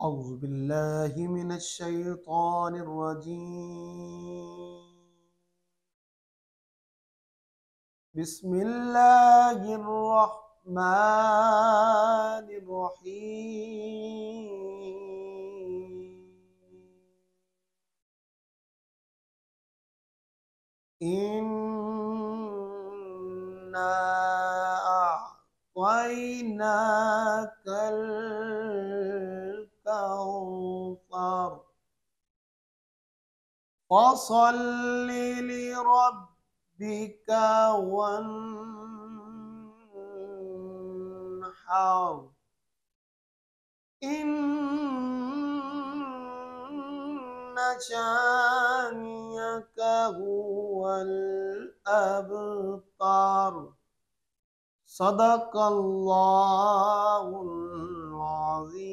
أعوذ بالله من الشيطان الرجيم. بسم الله الرحمن الرحيم. إنا أعطيناك الكوثر فصل لربك وانحر إن شانئك هو الأبتر. صدق الله العظيم.